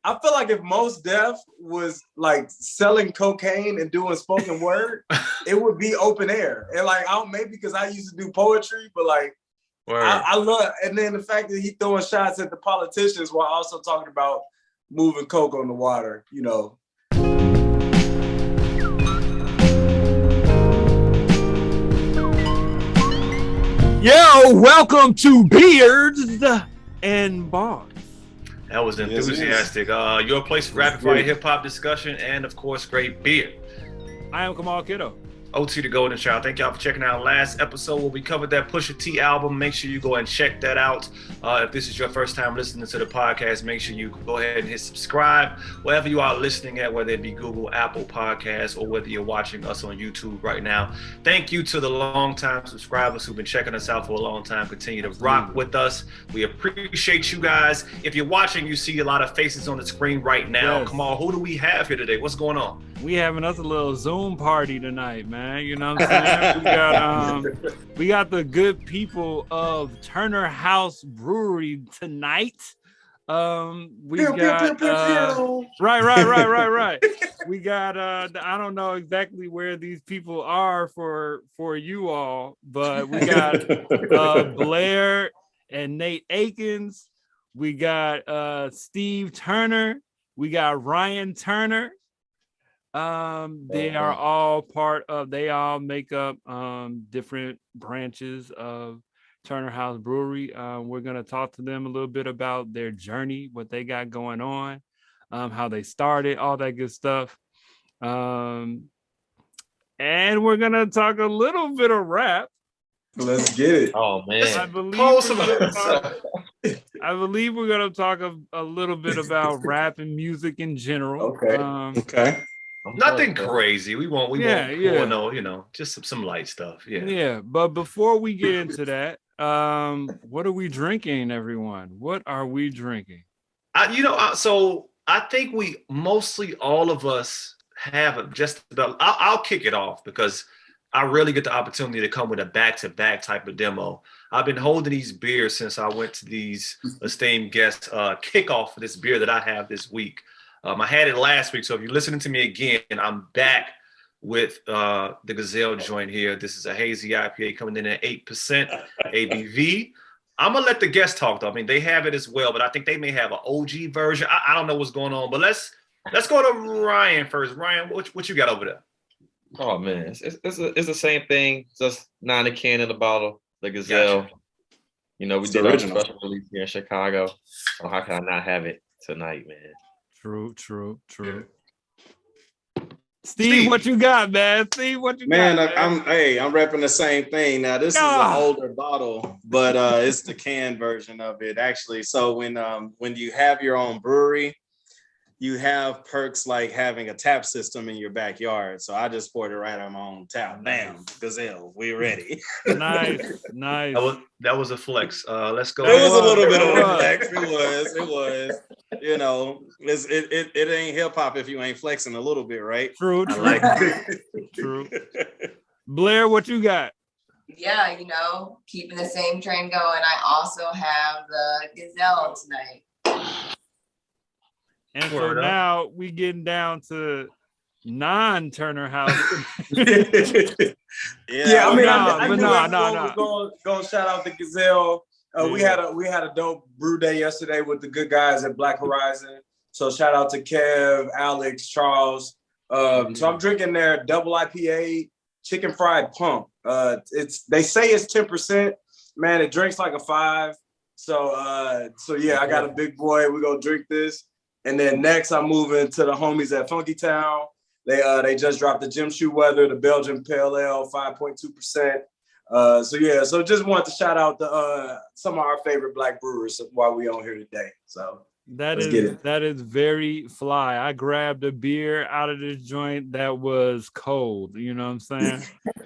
I feel like if Mos Def was like selling cocaine and doing spoken word, it would be open air. And like, maybe because I used to do poetry, but like, I love, and then the fact that he throwing shots at the politicians while also talking about moving coke on the water, you know. Yo, welcome to BEERZ BARZ. That was enthusiastic. Your place for rapid fire hip hop discussion and, of course, great beer. I am Kamal Kiddo. OT the Golden Child. Thank y'all for checking out last episode where we covered that Pusha T album. Make sure you go and check that out. If this is your first time listening to the podcast, make sure you go ahead and hit subscribe wherever you are listening at, whether it be Google, Apple Podcasts, or whether you're watching us on YouTube right now. Thank you to the longtime subscribers who've been checking us out for a long time. Continue to rock with us. We appreciate you guys. If you're watching, you see a lot of faces on the screen right now. Yes. Come on, who do we have here today? What's going on? We having us a little Zoom party tonight, man. You know what I'm saying? we got the good people of Turner Haus Brewery tonight. Right. We got I don't know exactly where these people are for you all, but we got Blair and Nate Aikens. We got Steve Turner. We got Ryan Turner. They are all they all make up different branches of Turner Haus Brewery. We're going to talk to them a little bit about their journey, what they got going on, how they started, all that good stuff. And we're going to talk a little bit of rap. Let's get it. Oh, man. I believe we're going to talk a little bit about rap and music in general. Okay. Nothing crazy. We won't know, just some light stuff. Yeah. But before we get into that, what are we drinking, everyone? What are we drinking? So I think we mostly all of us have just about. I'll kick it off because I really get the opportunity to come with a back-to-back type of demo. I've been holding these beers since I went to these esteemed guests kickoff for this beer that I have this week. I had it last week, so if you're listening to me again, I'm back with the Gazelle joint here. This is a Hazy Ipa coming in at 8% ABV. I'm going to let the guests talk, though. I mean, they have it as well, but I think they may have an OG version. I don't know what's going on, but let's go to Ryan first. Ryan, what you got over there? Oh, man, it's the same thing, just 9 a can in the bottle, the Gazelle. Gotcha. You know, we did our special release here in Chicago, so how can I not have it tonight, man? True. Steve, what you got, man? Steve, what you got? Man, I'm repping the same thing. Now, this is an older bottle, but it's the can version of it, actually. So when you have your own brewery, you have perks like having a tap system in your backyard. So I just poured it right on my own tap. Bam, Gazelle, we're ready. Nice. That was a flex. Let's go. It was a little bit of a flex. It was. You know, it ain't hip hop if you ain't flexing a little bit, right? True. True. Blair, what you got? Yeah, keeping the same train going. I also have the Gazelle tonight. And so now we getting down to non-Turner Haus. I knew go shout out the Gazelle. We had a dope brew day yesterday with the good guys at Black Horizon. So shout out to Kev, Alex, Charles. So I'm drinking their double IPA chicken fried pump. They say it's 10%. Man, it drinks like a 5. So yeah, I got a big boy. We're gonna drink this. And then next, I'm moving to the homies at Funkytown. They just dropped the Gym Shoe Weather, the Belgian Pale Ale, 5.2%. So just wanted to shout out some of our favorite black brewers while we on here today. So that is very fly. I grabbed a beer out of this joint that was cold. You know what I'm saying?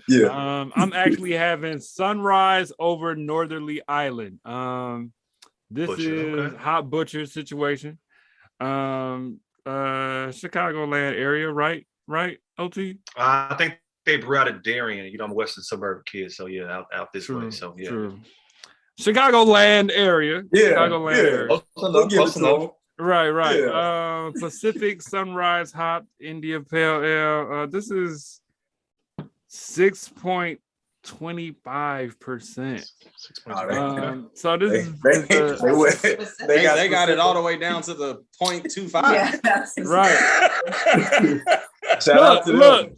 Yeah. I'm actually having Sunrise over Northerly Island. This is Hot Butcher situation. Chicagoland area, right, OT? I think they brew out of Darien. I'm a Western suburban kid, so yeah, out this way. So yeah, Chicagoland area. Yeah, Chicagoland area. Close enough. Right. Yeah. Pacific Sunrise Hop India Pale Ale. This is 6.25%. So this they got it all the way down to the 0.25. Yeah, right. Shout out to look. them.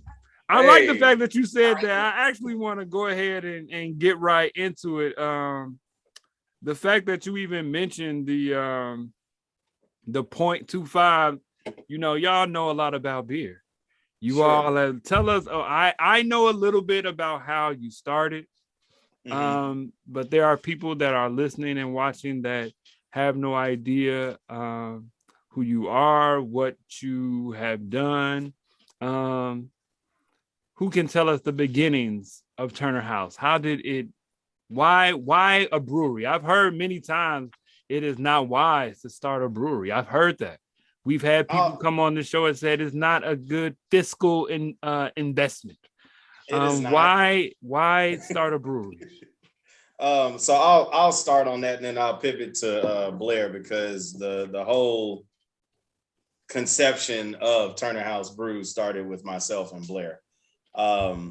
I like the fact that you said that. I actually want to go ahead and get right into it. The fact that you even mentioned the 0.25, y'all know a lot about beer. You all tell us. I know a little bit about how you started. But there are people that are listening and watching that have no idea who you are, what you have done. Who can tell us the beginnings of Turner Haus? How did it? Why a brewery? I've heard many times it is not wise to start a brewery. I've heard that. We've had people come on the show and said it's not a good fiscal investment. Why start a brewery? So I'll start on that, and then I'll pivot to Blair, because the whole conception of Turner Haus Brew started with myself and Blair.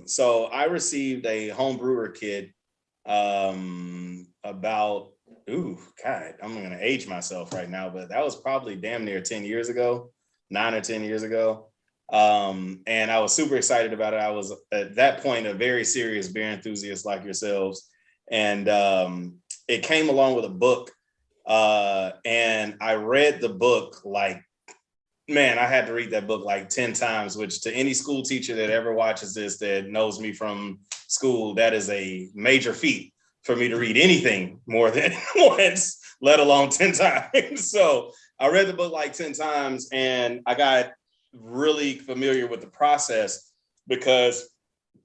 So I received a home brewer kit about, I'm going to age myself right now, but that was probably damn near 10 years ago, 9 or 10 years ago. And I was super excited about it. I was at that point a very serious beer enthusiast like yourselves. And it came along with a book. And I read the book I had to read that book like 10 times, which to any school teacher that ever watches this that knows me from school, that is a major feat for me to read anything more than once, let alone 10 times. So I read the book like 10 times, and I got really familiar with the process, because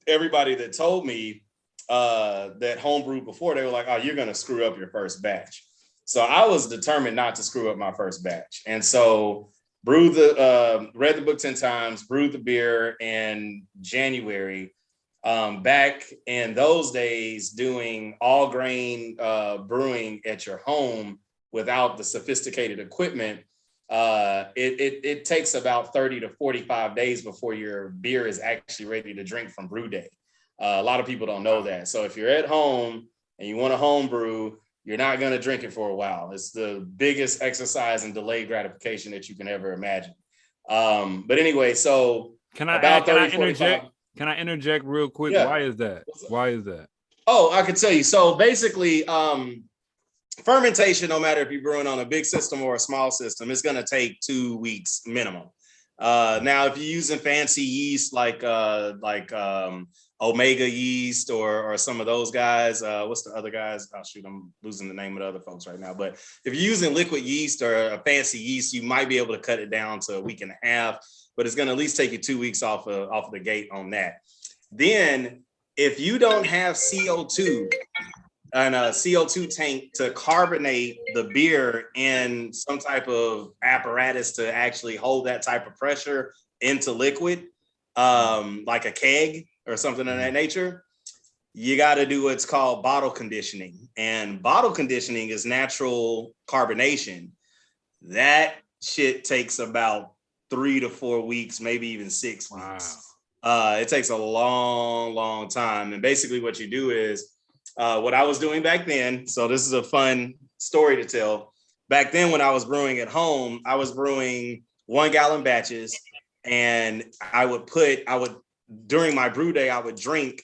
everybody that told me that homebrew before, they were like, oh, you're going to screw up your first batch. So I was determined not to screw up my first batch. And so read the book 10 times, brewed the beer in January. Back in those days, doing all grain brewing at your home without the sophisticated equipment, it takes about 30 to 45 days before your beer is actually ready to drink from brew day. A lot of people don't know that. So if you're at home and you want to home brew, you're not going to drink it for a while. It's the biggest exercise in delayed gratification that you can ever imagine. But anyway, so can I interject real quick? Yeah. Why is that? Oh, I can tell you. So basically, fermentation, no matter if you're brewing on a big system or a small system, it's going to take 2 weeks minimum. Now, if you're using fancy yeast like Omega yeast or some of those guys, what's the other guys? Oh shoot, I'm losing the name of the other folks right now. But if you're using liquid yeast or a fancy yeast, you might be able to cut it down to a week and a half, but it's going to at least take you 2 weeks off of the gate on that. Then if you don't have CO2 and a CO2 tank to carbonate the beer in some type of apparatus to actually hold that type of pressure into liquid, like a keg or something of that nature, you got to do what's called bottle conditioning. And bottle conditioning is natural carbonation. That shit takes about 3 to 4 weeks, maybe even 6 weeks. It takes a long time. And basically what you do is, what I was doing back then, so this is a fun story to tell. Back then when I was brewing at home, I was brewing 1 gallon batches, and during my brew day, I would drink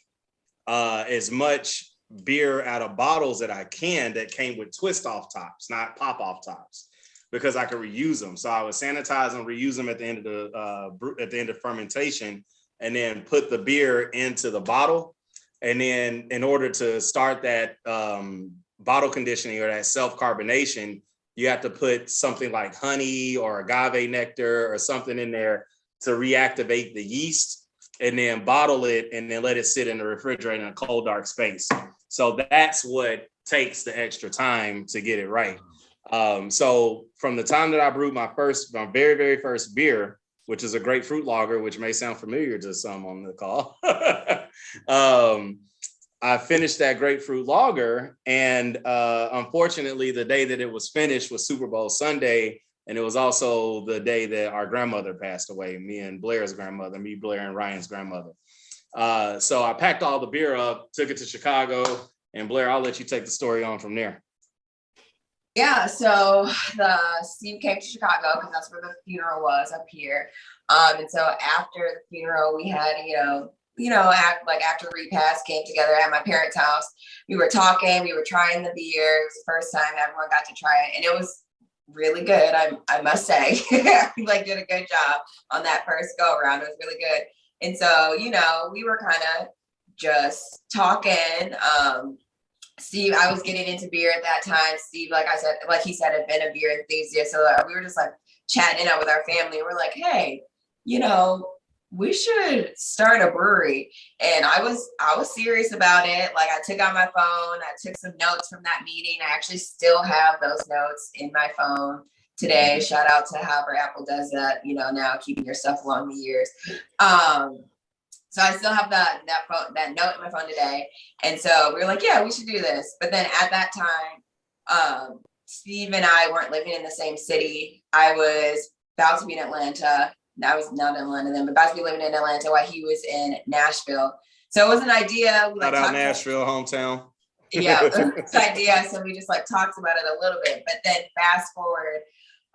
as much beer out of bottles that I can that came with twist off tops, not pop off tops, because I could reuse them. So I would sanitize and reuse them at the end of fermentation, and then put the beer into the bottle. And then in order to start that bottle conditioning or that self-carbonation, you have to put something like honey or agave nectar or something in there to reactivate the yeast, and then bottle it and then let it sit in the refrigerator in a cold, dark space. So that's what takes the extra time to get it right. So from the time that I brewed my very, very first beer, which is a grapefruit lager, which may sound familiar to some on the call, I finished that grapefruit lager, and unfortunately, the day that it was finished was Super Bowl Sunday, And it was also the day that our grandmother passed away, me and Blair's grandmother, me, Blair, and Ryan's grandmother. So I packed all the beer up, took it to Chicago, and Blair, I'll let you take the story on from there. Yeah, so Steve came to Chicago because that's where the funeral was up here. And so after the funeral, we had, after the repast came together at my parents' house. We were talking, we were trying the beer. It was the first time everyone got to try it, and it was really good. I must say, we did a good job on that first go around. It was really good. And so, we were kind of just talking. Steve, I was getting into beer at that time. Steve, like he said, had been a beer enthusiast. So we were just chatting it out with our family. We're like, hey, we should start a brewery. And I was serious about it. I took out my phone. I took some notes from that meeting. I actually still have those notes in my phone today. Shout out to however Apple does that, now keeping your stuff along the years. So I still have that note in my phone today. And so we were like, yeah, we should do this. But then at that time, Steve and I weren't living in the same city. I was about to be in Atlanta. I was not in Atlanta then, but about to be living in Atlanta while he was in Nashville. So it was an idea. Shout out Nashville, hometown. Yeah, it was an idea. So we just talked about it a little bit. But then fast forward,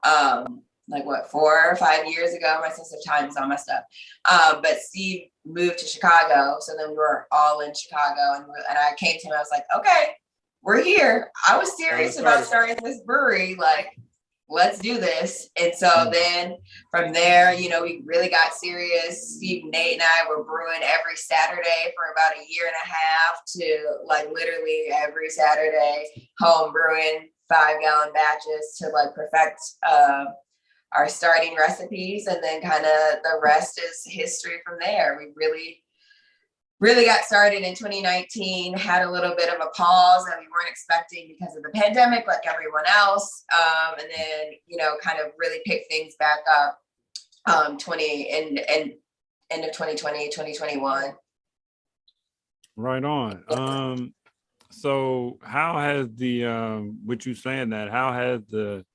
4 or 5 years ago, my sense of time is on my stuff. But Steve moved to Chicago. So then we were all in Chicago, and I came to him. I was like, okay, we're here. I was serious about starting this brewery. Let's do this. And so then from there, we really got serious. Steve, Nate, and I were brewing every Saturday for about a year and a half to literally every Saturday, home brewing 5-gallon batches to perfect our starting recipes. And then kind of the rest is history from there. We really got started in 2019, had a little bit of a pause that we weren't expecting because of the pandemic, like everyone else. And then, kind of really pick things back up end of 2020, 2021. Right on. So how has with you saying that, how has the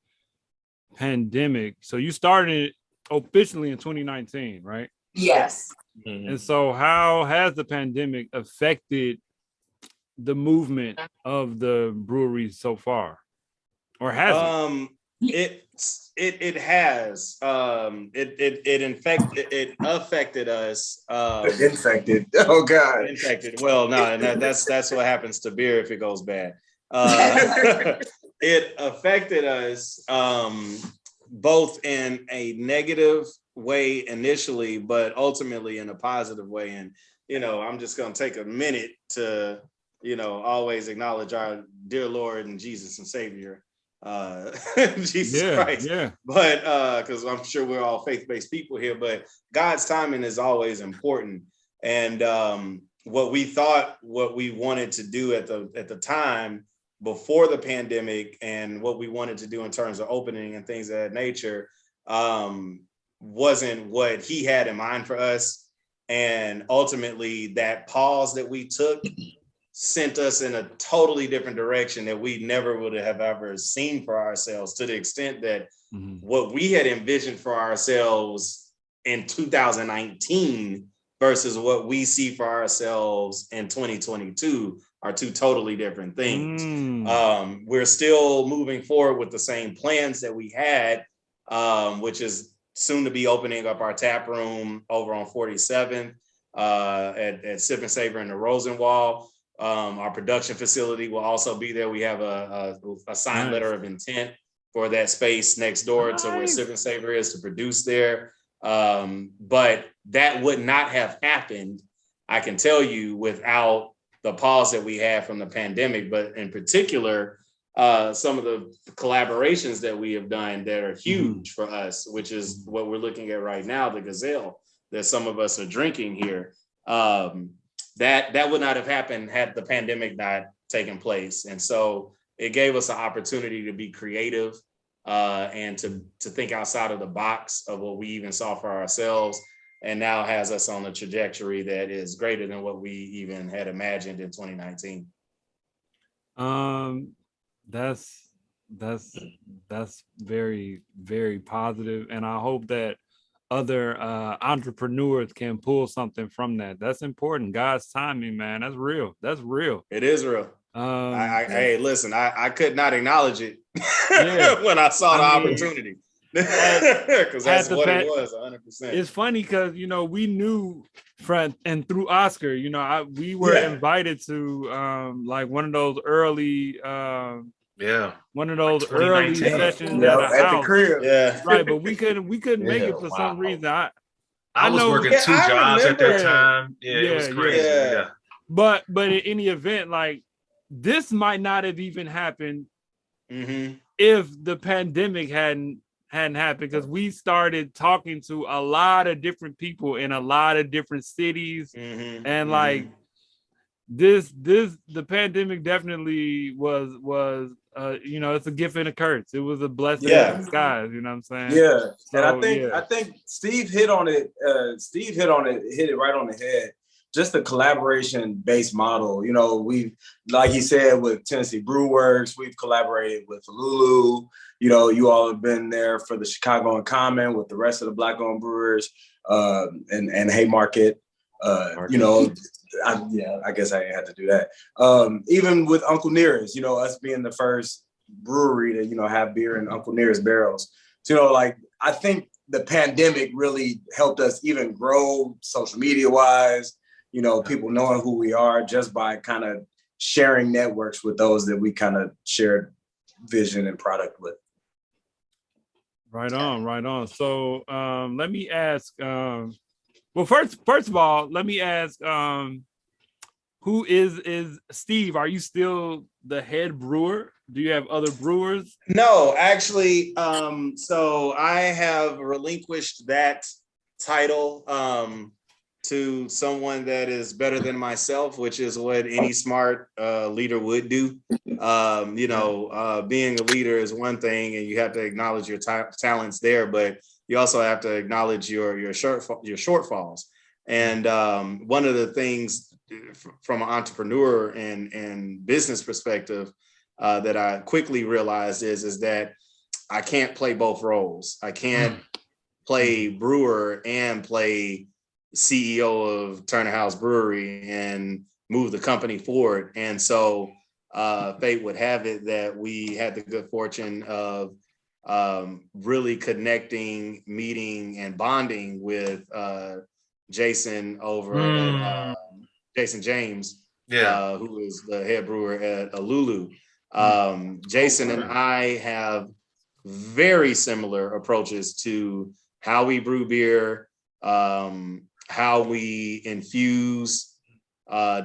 pandemic, so you started officially in 2019, right? Yes. And so how has the pandemic affected the movement of the brewery so far, or has it has it affected us. Infected. Oh God. Infected. Well, no, and that's what happens to beer if it goes bad. It affected us both in a negative way initially, but ultimately in a positive way. And I'm just going to take a minute to always acknowledge our dear Lord and Jesus and Savior, Jesus Christ. Yeah. But because I'm sure we're all faith-based people here, but God's timing is always important. And what we wanted to do at the time before the pandemic, and what we wanted to do in terms of opening and things of that nature, wasn't what he had in mind for us. And ultimately that pause that we took sent us in a totally different direction that we never would have ever seen for ourselves, to the extent that what we had envisioned for ourselves in 2019 versus what we see for ourselves in 2022 are two totally different things. We're still moving forward with the same plans that we had, which is soon to be opening up our tap room over on 47th at Sip and Savor in the Rosenwall. Our production facility will also be there. We have a signed letter of intent for that space next door to where Sip and Savor is to produce there. But that would not have happened, I can tell you, without the pause that we had from the pandemic. But in particular, some of the collaborations that we have done that are huge for us, which is what we're looking at right now, the Gazelle that some of us are drinking here. That would not have happened had the pandemic not taken place. And so it gave us an opportunity to be creative and to think outside of the box of what we even saw for ourselves, and now has us on a trajectory that is greater than what we even had imagined in 2019. That's that's very, very positive, and I hope that other entrepreneurs can pull something from that. That's important. God's timing, man. That's real. That's real. It is real. Hey, listen, I could not acknowledge it when I saw the opportunity. Because that's what it was, 100%. It's funny because we knew and through Oscar, we were invited to like one of those early one of those like early sessions at the crib. Right, but we couldn't make it for some reason. I was working 2 jobs at that time. It was crazy. But in any event, like this might not have even happened if the pandemic hadn't happened, because we started talking to a lot of different people in a lot of different cities, and like the pandemic definitely was it's a gift and a curse. It was a blessing in disguise, you know what I'm saying? Yeah. So, and I think Steve hit on it. Hit it right on the head. Just the collaboration based model. We've, like he said, with Tennessee Brew Works, we've collaborated with Lulu. You all have been there for the Chicago in Common with the rest of the Black owned brewers, and Haymarket. I guess I had to do that. Even with Uncle Nearest, us being the first brewery to, have beer in Uncle Nearest barrels. So, like, I think the pandemic really helped us even grow social media wise, people knowing who we are just by kind of sharing networks with those that we kind of shared vision and product with. Right on. So let me ask, well, first of all, let me ask, who is Steve? Are you still the head brewer? Do you have other brewers? No, actually, so I have relinquished that title to someone that is better than myself, which is what any smart leader would do. Being a leader is one thing, and you have to acknowledge your talents there, but you also have to acknowledge your shortfalls. And one of the things from an entrepreneur and business perspective that I quickly realized is that I can't play both roles. I can't play brewer and play CEO of Turner Haus Brewery and move the company forward. And so fate would have it that we had the good fortune of really connecting, meeting, and bonding with Jason over at Jason James, who is the head brewer at Lulu. Jason and I have very similar approaches to how we brew beer, how we infuse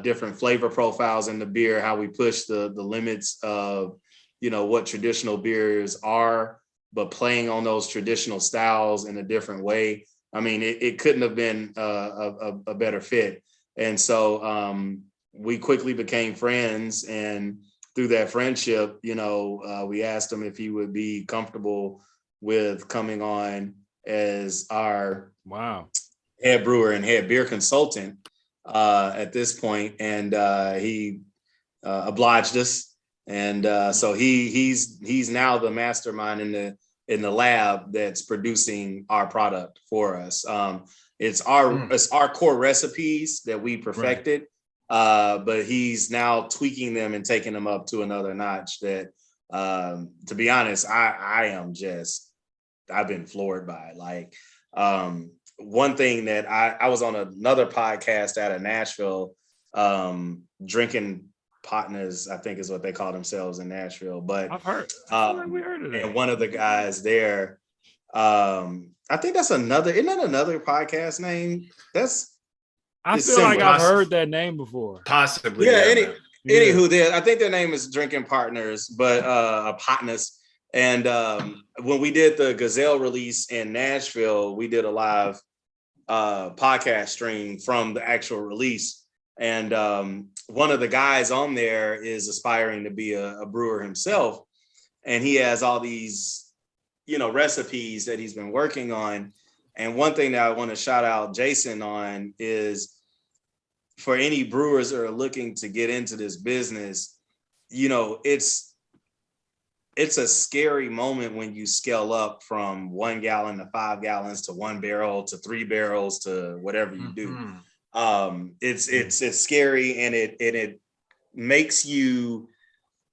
different flavor profiles in the beer, how we push the limits of what traditional beers are, but playing on those traditional styles in a different way. I mean, it couldn't have been a better fit. And so we quickly became friends, and through that friendship, we asked him if he would be comfortable with coming on as our head brewer and head beer consultant at this point, and he obliged us. And so he's now the mastermind in the lab that's producing our product for us. It's our core recipes that we perfected, but he's now tweaking them and taking them up to another notch that, to be honest, I've been floored by. Like, one thing that I was on another podcast out of Nashville, drinking partners, I think is what they call themselves in Nashville. But I've heard. We heard of that. And one of the guys there, I think isn't that another podcast name? I feel like I've heard that name before. Possibly. Yeah. Anywho, I think their name is Drinking Partners, but Partners. And when we did the Gazelle release in Nashville, we did a live podcast stream from the actual release. And one of the guys on there is aspiring to be a brewer himself. And he has all these, recipes that he's been working on. And one thing that I want to shout out Jason on is, for any brewers that are looking to get into this business, it's it's a scary moment when you scale up from 1 gallon to 5 gallons to 1 barrel to 3 barrels to whatever you do. It's scary, and it makes you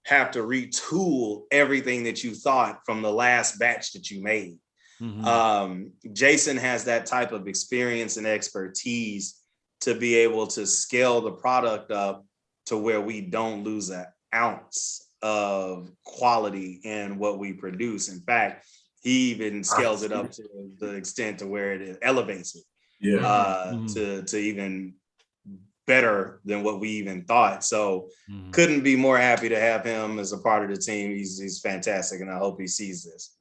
have to retool everything that you thought from the last batch that you made. Jason has that type of experience and expertise to be able to scale the product up to where we don't lose an ounce of quality in what we produce. In fact, he even scales it up to the extent to where it elevates it to even better than what we even thought. So couldn't be more happy to have him as a part of the team. He's fantastic, and I hope he sees this.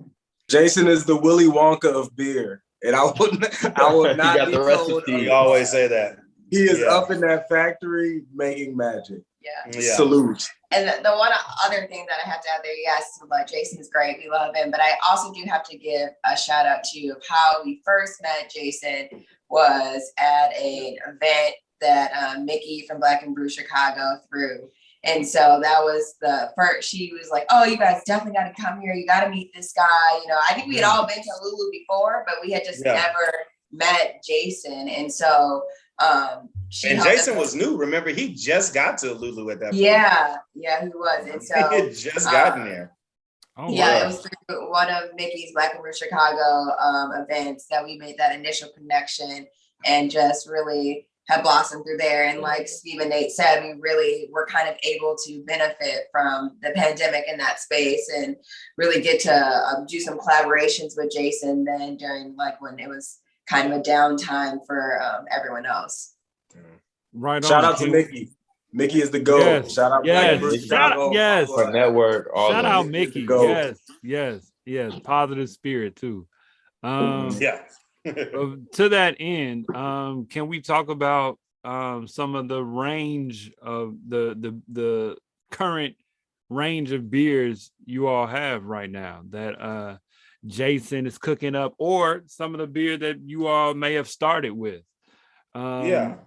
Jason is the Willy Wonka of beer, and I would not be told. You always say that. He is up in that factory making magic. Yeah. Salute. And the one other thing that I have to add there, yes, but Jason's great. We love him. But I also do have to give a shout out to how we first met Jason was at an event that Mickey from Black and Brew Chicago threw. And so that was the first, she was like, oh, you guys definitely got to come here. You got to meet this guy. You know, I think we had all been to Lulu before, but we had just never met Jason. And so Jason was new. Remember, he just got to Lulu at that point. Yeah, he was. And so he had just gotten there. It was through one of Mickey's Black and Brew Chicago events that we made that initial connection and just really have blossomed through there. And like Steve and Nate said, we really were kind of able to benefit from the pandemic in that space and really get to do some collaborations with Jason then during like when it was kind of a downtime for everyone else. Right. Shout out to Mickey. Mickey is the GOAT. Yes. Shout out. Yes. For network. Shout out Mickey. Yes. Positive spirit too. To that end, can we talk about some of the range of the current range of beers you all have right now that Jason is cooking up, or some of the beer that you all may have started with? Blair,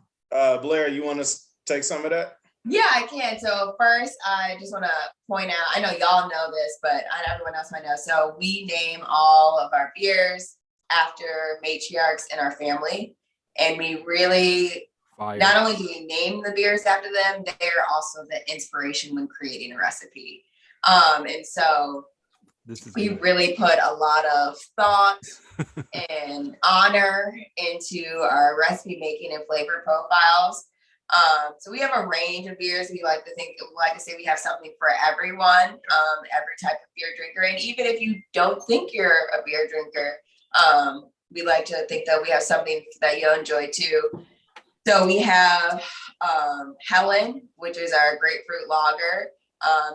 you want to take some of that? Yeah, I can. So first, I just want to point out, I know y'all know this, but everyone else might know. So we name all of our beers after matriarchs in our family. And we really, not only do we name the beers after them, they're also the inspiration when creating a recipe. And so we really put a lot of thought and honor into our recipe making and flavor profiles. So we have a range of beers. We like to say we have something for everyone, every type of beer drinker. And even if you don't think you're a beer drinker, we like to think that we have something that you'll enjoy too. So we have Helen, which is our grapefruit lager.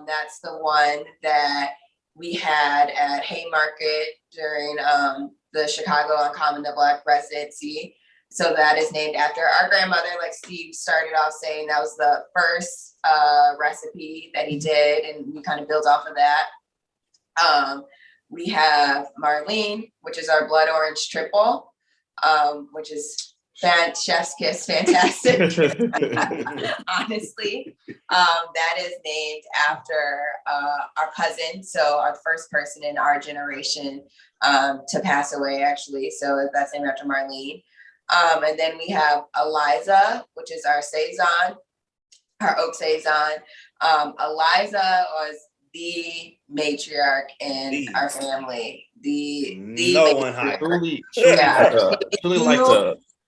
That's the one that we had at Haymarket during the Chicago Uncommon the Black residency. So that is named after our grandmother, like Steve started off saying. That was the first recipe that he did, and we kind of built off of that. We have Marlene, which is our blood orange triple, which is chef's kiss, fantastic. Honestly, that is named after our cousin, so our first person in our generation to pass away, actually. So that's named after Marlene. And then we have Eliza, which is our Saison, our oak Saison. Eliza was the matriarch in our family. No one high. Truly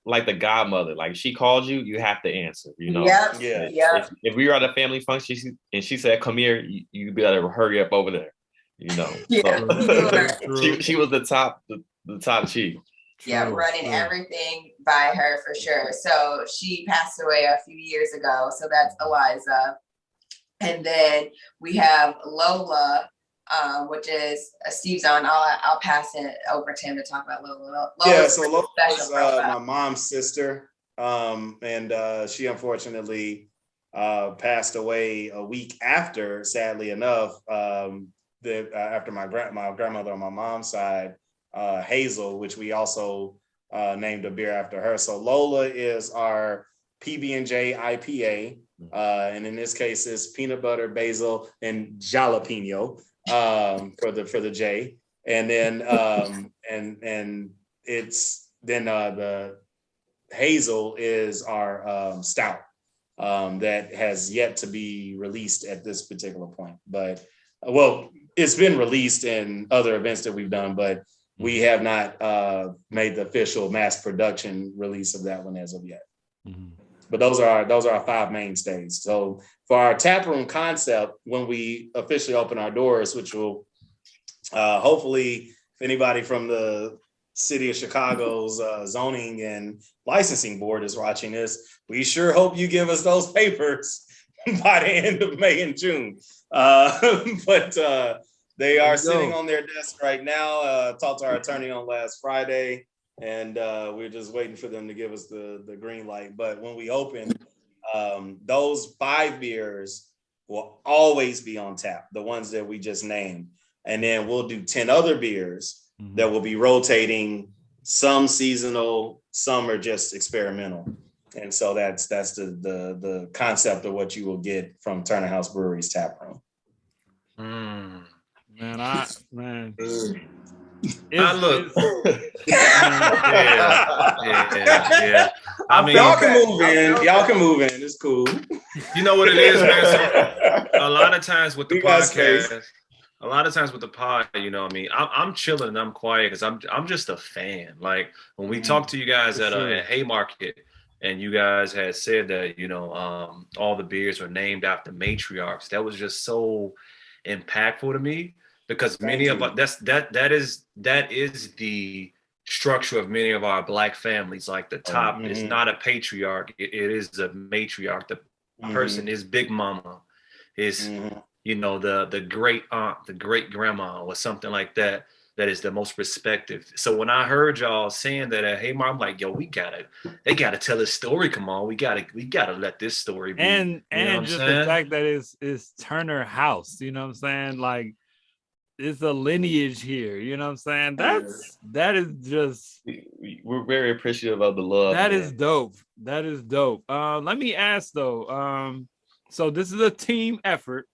like the godmother. Like she called you, you have to answer. You know. If we were at a family function and she said, "Come here," you better hurry up over there. You know. So, she was the top chief. Yeah, running everything by her for sure. So she passed away a few years ago. So that's Eliza. And then we have Lola, which is Steve's on. I'll pass it over to him to talk about Lola. So Lola is my mom's sister. And she unfortunately passed away a week after, sadly enough, after my grandmother on my mom's side, Hazel, which we also named a beer after her. So Lola is our PB&J IPA, and in this case it's peanut butter, basil, and jalapeno. for the J, and then and it's then the Hazel is our stout that has yet to be released at this particular point. But well, it's been released in other events that we've done, but we have not made the official mass production release of that one as of yet. Mm-hmm. But those are our 5 mainstays. So for our tap room concept, when we officially open our doors, which will hopefully, if anybody from the City of Chicago's zoning and licensing board is watching this, we sure hope you give us those papers by the end of May and June. But they are sitting on their desk right now. Talked to our attorney on last Friday, and we're just waiting for them to give us the green light. But when we open, those 5 beers will always be on tap, the ones that we just named. And then we'll do 10 other beers that will be rotating, some seasonal, some are just experimental. And so that's the concept of what you will get from Turner Haus Brewery's tap room. I look. Yeah. I mean, y'all can move in. It's cool. You know what it is, man. So, a lot of times with the podcast. A lot of times with the pod, you know what I mean? I'm chilling and I'm quiet because I'm just a fan. Like when we talked to you guys at Haymarket and you guys had said that, you know, all the beers are named after matriarchs. That was just so impactful to me because many of us, that is the structure of many of our Black families. Like the top is not a patriarch. It is a matriarch. The person is Big Mama, is you know, the great aunt, the great grandma, or something like that, that is the most respected. So when I heard y'all saying that at Haymar, I'm like, yo, they gotta tell this story. Come on, we gotta let this story be. And just the fact that it's Turner Haus, you know what I'm saying? Like it's a lineage here, you know what I'm saying? That is just, we're very appreciative of the love. That is dope. Let me ask though, so this is a team effort.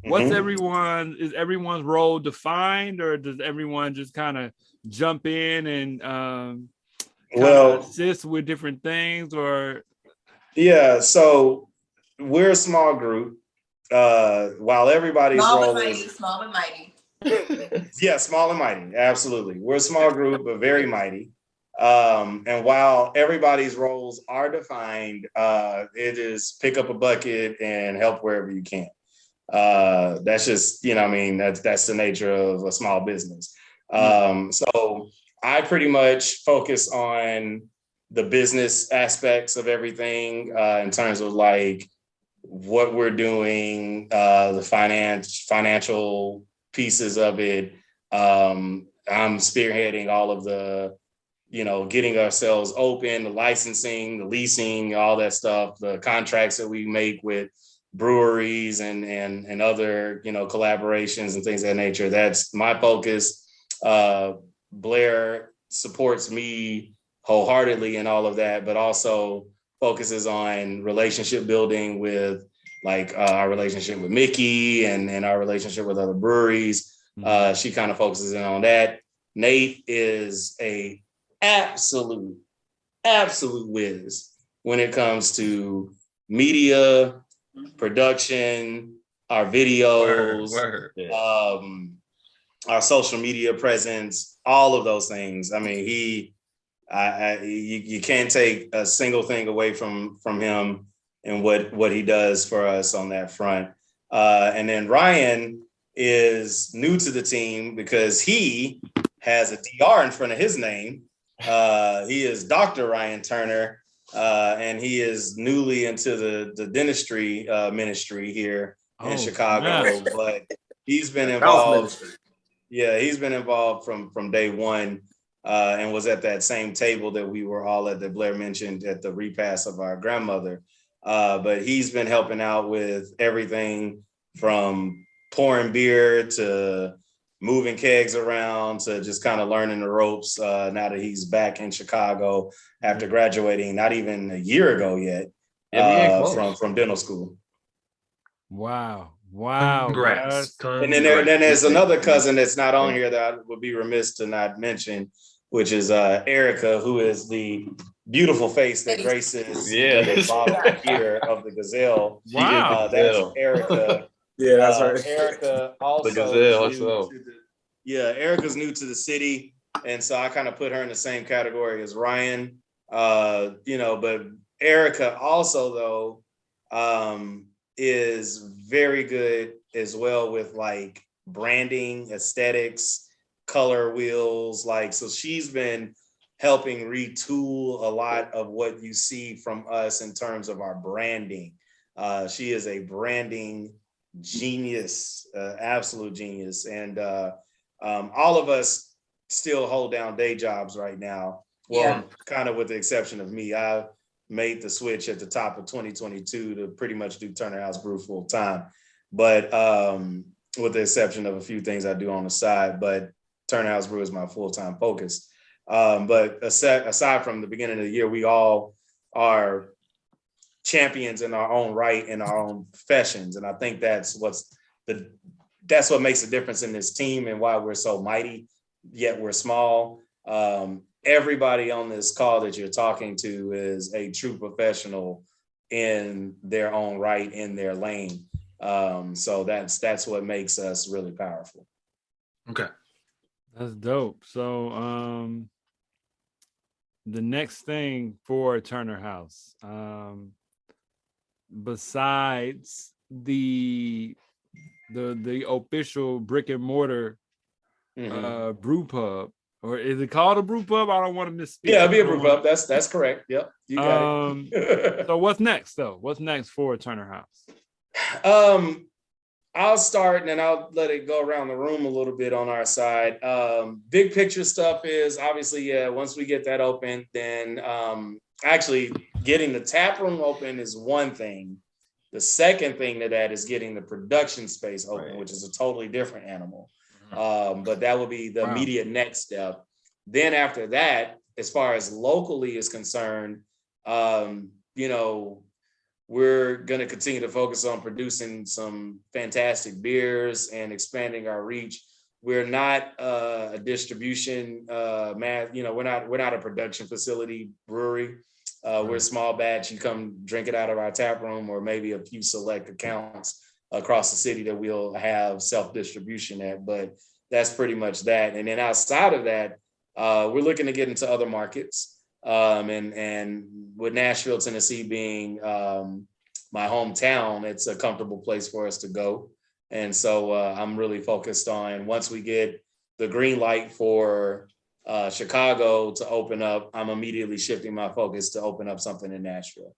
What's is everyone's role defined, or does everyone just kind of jump in and assist with different things? Or so we're a small group. While everybody's small but mighty. Yeah, small and mighty. Absolutely, we're a small group but very mighty. And while everybody's roles are defined, it is pick up a bucket and help wherever you can. That's just, you know, I mean, that's the nature of a small business. So I pretty much focus on the business aspects of everything, in terms of like what we're doing, the financial pieces of it. I'm spearheading all of the, you know, getting ourselves open, the licensing, the leasing, all that stuff, the contracts that we make with breweries and other, you know, collaborations and things of that nature. That's my focus. Blair supports me wholeheartedly in all of that, but also focuses on relationship building with like our relationship with Mickey and our relationship with other breweries. She kind of focuses in on that. Nate is a absolute whiz when it comes to media, production, our videos, our social media presence, all of those things. I mean, you can't take a single thing away from him and what he does for us on that front. And then Ryan is new to the team because he has a DR in front of his name. He is Dr. Ryan Turner. And he is newly into the dentistry ministry here in Chicago, but he's been involved. Yeah, he's been involved from day one, and was at that same table that we were all at, that Blair mentioned, at the repast of our grandmother. But he's been helping out with everything from pouring beer to moving kegs around to just kind of learning the ropes now that he's back in Chicago after graduating not even a year ago yet from dental school. Wow. Wow. Congrats. And then there's another cousin that's not on here that I would be remiss to not mention, which is Erica, who is the beautiful face that graces the bottle here of the Gazelle. Wow. That's Erica. Yeah, that's right. Erica also the Gazelle Erica's new to the city, and so I kind of put her in the same category as Ryan. But Erica also though is very good as well with like branding, aesthetics, color wheels. Like, so she's been helping retool a lot of what you see from us in terms of our branding. She is a branding genius, absolute genius. And all of us still hold down day jobs right now. Well, kind of with the exception of me. I made the switch at the top of 2022 to pretty much do Turner Haus Brew full time. But with the exception of a few things I do on the side, but Turner Haus Brew is my full-time focus. But aside from the beginning of the year, we all are champions in our own right, in our own professions. And I think that's what makes the difference in this team and why we're so mighty, yet we're small. Everybody on this call that you're talking to is a true professional in their own right, in their lane. So that's what makes us really powerful. Okay. That's dope. So the next thing for Turner Haus, besides the official brick and mortar brew pub, or is it called a brew pub? I don't want to misspeak. Yeah, it'll be a brew pub. That's correct. Yep, you got it. So what's next though? What's next for Turner Haus? I'll start and then I'll let it go around the room a little bit on our side. Big picture stuff is obviously, once we get that open, then actually getting the tap room open is one thing. The second thing to that is getting the production space open, which is a totally different animal. But that will be the immediate next step. Then after that, as far as locally is concerned, we're going to continue to focus on producing some fantastic beers and expanding our reach. We're not a distribution we're not a production facility brewery. We're a small batch. You come drink it out of our tap room, or maybe a few select accounts across the city that we'll have self-distribution at, but that's pretty much that. And then outside of that, we're looking to get into other markets. And with Nashville, Tennessee being my hometown, it's a comfortable place for us to go. And so I'm really focused on, once we get the green light for Chicago to open up, I'm immediately shifting my focus to open up something in Nashville.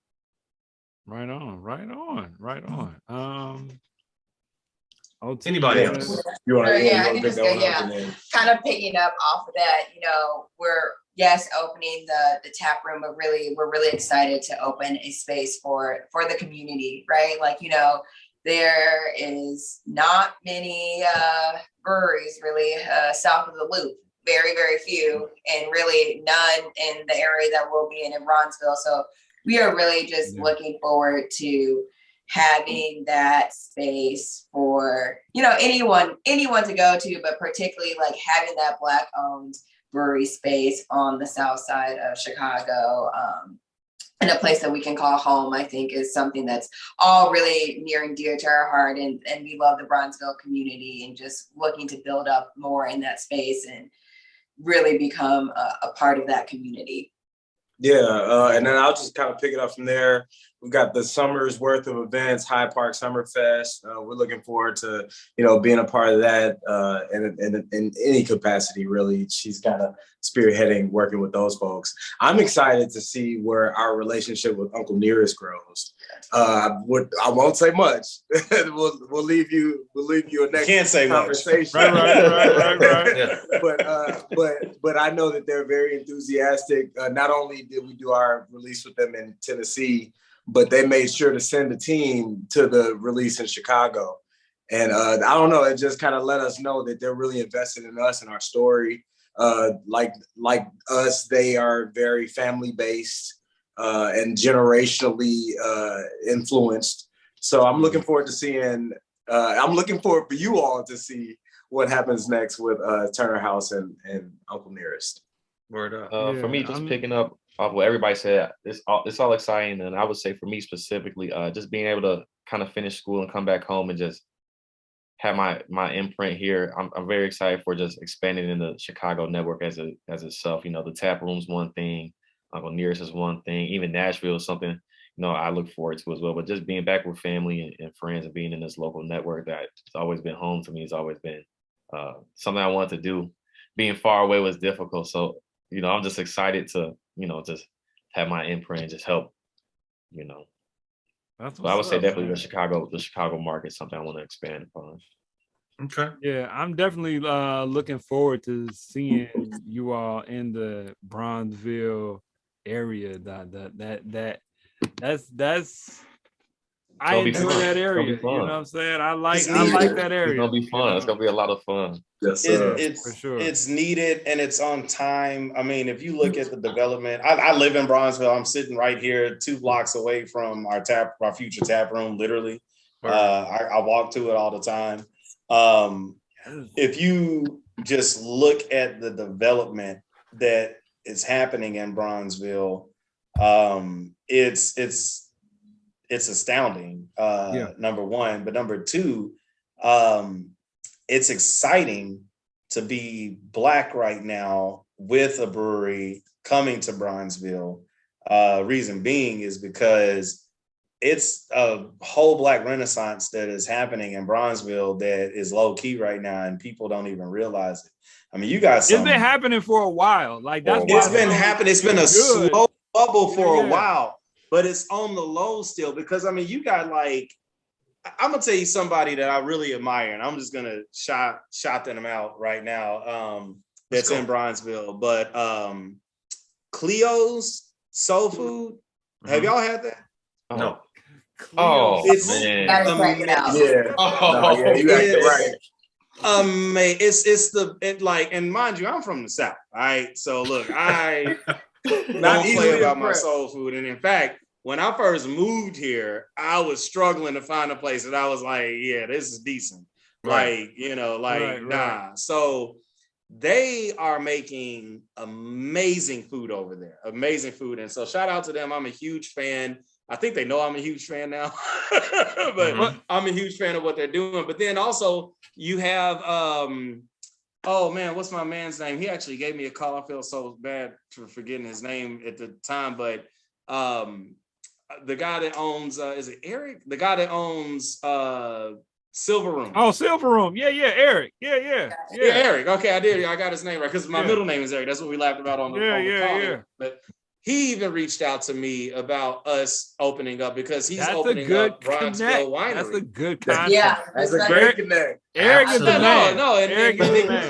Right on. Anybody else? Kind of picking up off of that, we're opening the tap room, but really we're really excited to open a space for the community, right? Like, there is not many breweries really south of the loop, very, very few, and really none in the area that we'll be in Bronzeville. So we are really just looking forward to having that space for, anyone to go to, but particularly like having that Black owned brewery space on the south side of Chicago, and a place that we can call home, I think is something that's all really near and dear to our heart. And we love the Bronzeville community, and just looking to build up more in that space and really become a part of that community. Yeah, and then I'll just kind of pick it up from there. We've got the summer's worth of events, Hyde Park Summerfest. We're looking forward to, being a part of that in any capacity, really. She's kind of spearheading, working with those folks. I'm excited to see where our relationship with Uncle Nearest grows. I won't say much. we'll leave you a next Can't say conversation. Much. Right. Yeah. But I know that they're very enthusiastic. Not only did we do our release with them in Tennessee, but they made sure to send a team to the release in Chicago. And I don't know, it just kind of let us know that they're really invested in us and our story. Like us, they are very family-based and generationally influenced. So I'm looking forward to seeing I'm looking forward for you all to see what happens next with Turner Haus and Uncle Nearest. Word up. For me, just picking up off what everybody said, it's all exciting, and I would say for me specifically, just being able to kind of finish school and come back home and just have my imprint here. I'm very excited for just expanding in the Chicago network as itself. You know, the tap room's one thing, Uncle Nearest is one thing, even Nashville is something, you know, I look forward to as well. But just being back with family and friends and being in this local network that it's always been home to me, has always been something I wanted to do. Being far away was difficult. So, you know, I'm just excited to, you know, just have my imprint and just help, you know. So I would say definitely the Chicago market is something I want to expand upon. Okay. Yeah, I'm definitely looking forward to seeing you all in the Bronzeville area. That's I enjoy that area. You know what I'm saying? I like that area. It's gonna be fun. It's gonna be a lot of fun. Yes, it's for sure. It's needed and it's on time. I mean, if you look at the development, I live in Bronzeville. I'm sitting right here 2 blocks away from our future tap room, literally. I walk to it all the time. If you just look at the development that is happening in Bronzeville, it's astounding, number one. But number two, it's exciting to be Black right now with a brewery coming to Bronzeville. Reason being is because it's a whole Black renaissance that is happening in Bronzeville that is low key right now, and people don't even realize it. I mean, you guys. It's been happening for a while. Like that's it's been happening. It's been a slow bubble for a while, but it's on the low still. Because I mean, you got like, I'm gonna tell you somebody that I really admire, and I'm just gonna shout them out right now. That's in Bronzeville, but Cleo's Soul Food. Have y'all had that? No. Oh, it's man. Yeah. You got it right. It's like, and mind you, I'm from the South. All right, so look, I don't play about my soul food, and in fact, when I first moved here, I was struggling to find a place that I was like, yeah, this is decent. Right. Like, you know, like, nah. So they are making amazing food over there, amazing food. And so shout out to them. I'm a huge fan. I think they know I'm a huge fan now, but I'm a huge fan of what they're doing. But then also you have, oh man, what's my man's name? He actually gave me a call. I feel so bad for forgetting his name at the time, but the guy that owns, is it Eric? The guy that owns Silver Room. Oh, Silver Room. Yeah, Eric. Yeah, Eric. Okay, I got his name right because my middle name is Eric. That's what we laughed about on the call. But he even reached out to me about us opening up because he's opening up Bronzeville Winery. That's a good concept. Yeah, that's a great connect. Eric is the man. And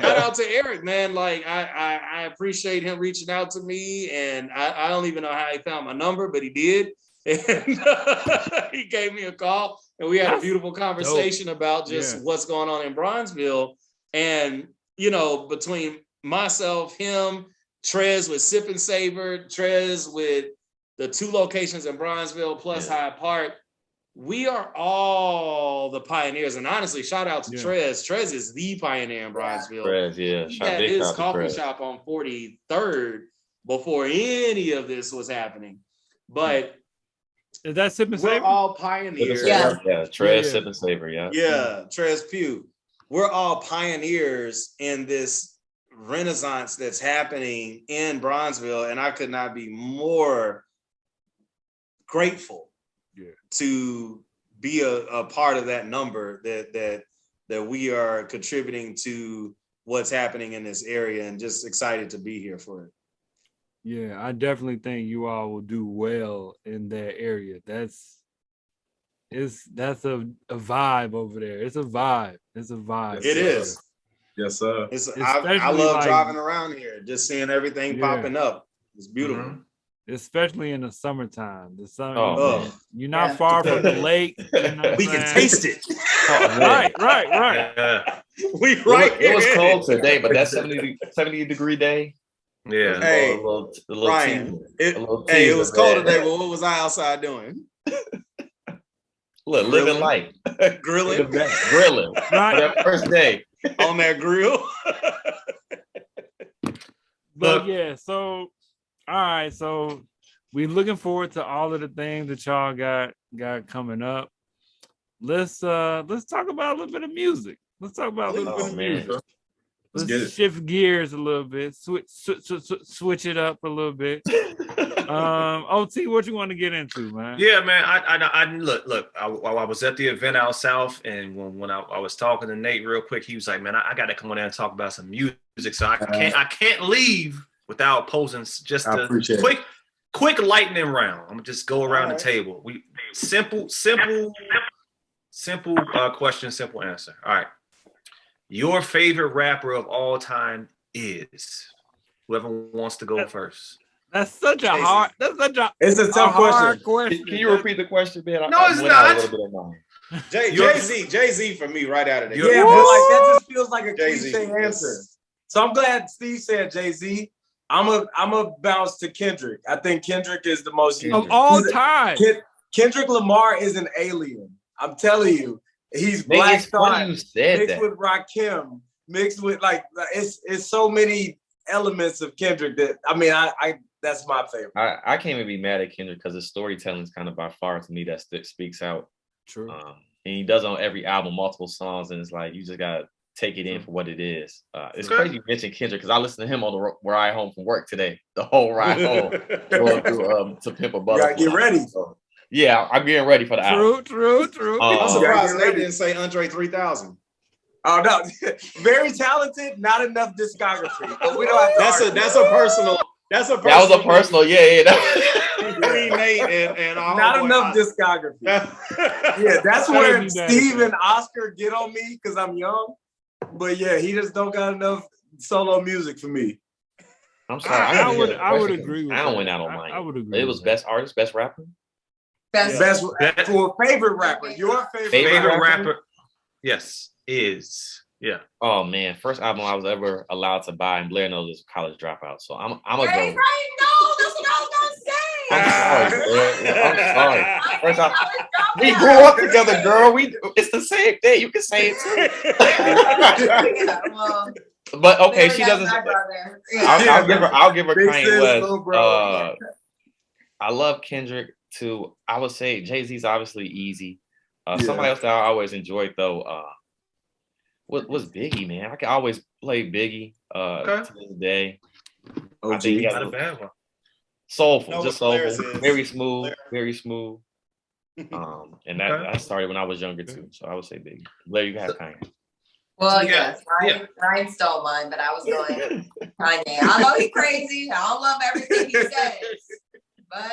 shout out to Eric, man. Like I appreciate him reaching out to me, and I don't even know how he found my number, but he did. And he gave me a call, and we had a beautiful conversation about just what's going on in Bronzeville. And you know, between myself, him, Trez with Sip and Savor, Trez with the 2 locations in Bronzeville plus Hyde Park, we are all the pioneers. And honestly, shout out to Trez. Trez is the pioneer in Bronzeville. Trez, he had his coffee shop on 43rd before any of this was happening. But is that Sip and Savor? We're all pioneers. Trez, Sip and Savor, Yeah, Trez Pugh. We're all pioneers in this renaissance that's happening in Bronzeville, and I could not be more grateful to be a part of that number that we are contributing to what's happening in this area, and just excited to be here for it. Yeah, I definitely think you all will do well in that area. That's a vibe over there. It's a vibe. It is. Yes, sir. I love driving around here, just seeing everything popping up. It's beautiful. Especially in the summertime. The summer, you're not far from the lake. You know we can taste it. Right. Yeah. It was cold today, but that 70 degree day. Yeah. Hey, Ryan, it was cold today, but what was I outside doing? Look, living life. Grilling. Grilling. That first day. On that grill. But yeah, so all right, so we're looking forward to all of the things that y'all got coming up. Let's talk about a little bit of music. Let's talk about a little bit of music. Let's shift gears a little bit, switch it up a little bit. OT, what you want to get into, man? Yeah, man. I look. While I was at the event out south, and when I was talking to Nate real quick, he was like, "Man, I got to come on there and talk about some music." So I can't leave without posing just a quick lightning round. I'm gonna just go around the table. We simple question, simple answer. All right. Your favorite rapper of all time is whoever wants to go first. It's a tough question. Can you repeat the question, man? No, it's not. Jay-Z for me right out of there. Yeah, but like that just feels like a cliche answer. So I'm glad Steve said Jay-Z. I'm a bounce to Kendrick. I think Kendrick is the most of all time. Kendrick Lamar is an alien. I'm telling you. He's Black Thought mixed with Rakim, mixed with like it's so many elements of Kendrick that I that's my favorite. I can't even be mad at Kendrick because his storytelling is kind of by far to me that speaks out. True. And he does on every album multiple songs, and it's like you just gotta take it in for what it is. It's crazy you mentioned Kendrick because I listened to him on the ride home from work today. The whole ride home going through to Pimp a Butterfly. You gotta get ready. So, yeah, I'm getting ready for the album. True. I'm surprised they didn't say Andre 3000. Oh no, very talented, not enough discography. But we don't have to that's a personal. That was a personal, yeah. Nate and not enough discography. Yeah, that's where Steve and Oscar get on me because I'm young. But yeah, he just don't got enough solo music for me. I'm sorry. I would agree with that. I don't win out on mine. I would agree. It was best artist, best rapper. Best for favorite rapper. Your favorite rapper. Yes, is. Yeah. Oh man, first album I was ever allowed to buy, and Blair knows this, College Dropout. So I'm gonna go. Right, no, that's what I was gonna say. I'm sorry. First album, we grew up together, girl. It's the same thing. You can say it too. Yeah, well, but okay, she doesn't. I'll give her Big Kanye West. bro. I love Kendrick too. I would say Jay-Z's obviously easy. Somebody else that I always enjoyed though. What was Biggie, man? I can always play Biggie to this day. Oh, I think he got a bad one. Soulful, just soulful, very smooth. And that started when I was younger too. So I would say Biggie. Blair, you have Kanye. Well, yes, Ryan stole mine, but I was going Kanye. I know he's crazy. I don't love everything he says, but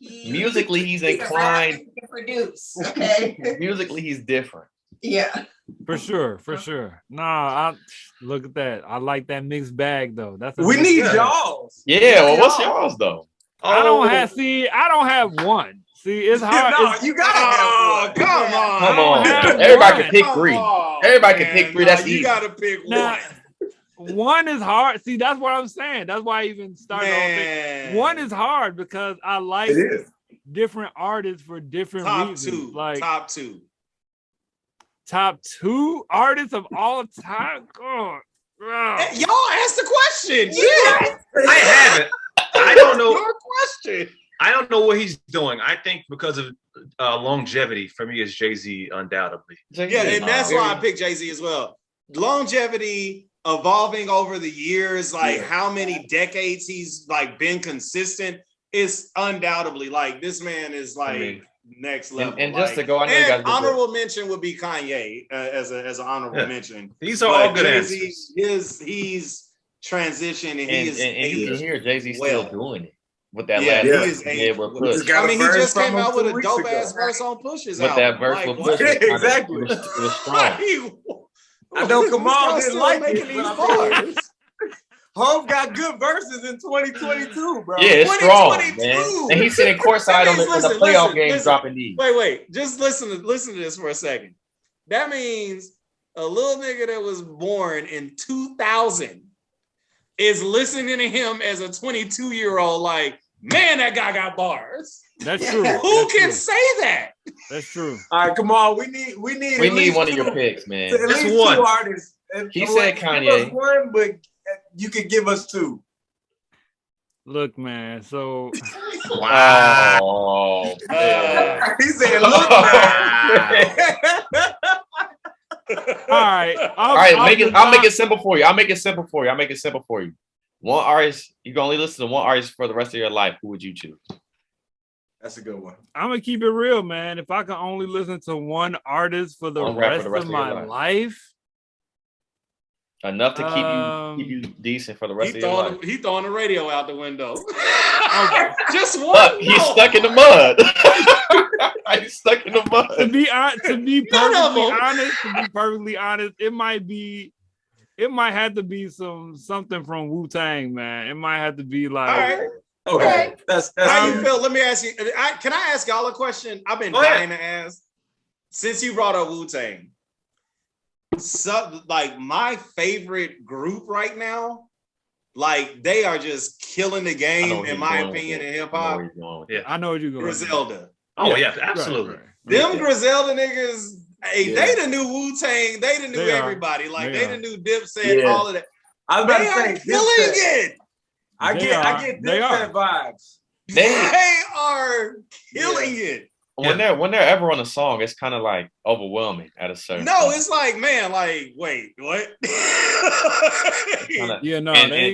musically he's inclined to produce. Okay, musically he's different. Yeah. For sure. Nah, look at that. I like that mixed bag though. We need y'all's. Yeah, well, what's y'all's though? I don't have one. See, it's hard. No, you gotta have one. Come on. Everybody can pick three. Everybody can pick three. That's easy. You gotta pick one. One is hard. See, that's what I'm saying. That's why I even started on this. One is hard because I like different artists for different reasons. Like top two artists of all time. God. Y'all asked the question. Yeah. I haven't. I don't know. Your question. I don't know what he's doing. I think because of longevity, for me, is Jay-Z undoubtedly. Yeah, and that's why I picked Jay-Z as well. Longevity, evolving over the years, like how many decades he's like been consistent, is undoubtedly like this man is like next level. And just to go, I know you guys honorable mention would be Kanye as an honorable mention. These are all good answers. He's transitioned and you can hear Jay-Z still doing it. With that last he just came out with a dope ass verse on Push's album. That verse with Push, exactly. It was strong. I know Kamal didn't like it. Hov got good verses in 2022, bro. Yeah, it's strong, man. And he's sitting courtside on the playoff games dropping these. Wait. Just listen to this for a second. That means a little nigga that was born in 2000 is listening to him as a 22-year-old like, man, that guy got bars. That's true. Who can say that? That's true. All right, come on. We need one of your picks, man. At least one. 2 artists. He said Kanye. Give us one, but you could give us 2. Look, man. So wow. He said, "Look, man." All right. I'll make it simple for you. I'll make it simple for you. One artist. You can only listen to one artist for the rest of your life. Who would you choose? That's a good one. I'm gonna keep it real, man. If I can only listen to one artist for the rest of my life. Enough to keep you decent for the rest of your life. He throwing the radio out the window. Just one. Look, he's stuck in the mud. He's stuck in the mud. To be perfectly honest, it might have to be something from Wu-Tang, man. It might have to be like. All right. Okay. That's how you feel. Let me ask you. Can I ask y'all a question? I've been dying to ask. Since you brought up Wu-Tang. So, like, my favorite group right now, like, they are just killing the game, in my opinion, in hip hop. Yeah, I know what you're going. Griselda. Oh yeah, absolutely. Right. Them Griselda niggas, hey, they the new Wu-Tang, they the new everybody. Like, they the new Dipset, all of that. I was about to say, killing it. I get Dipset vibes. They are killing it. When they're ever on a song, it's kind of like overwhelming at a certain point. It's like, man, like, wait, what?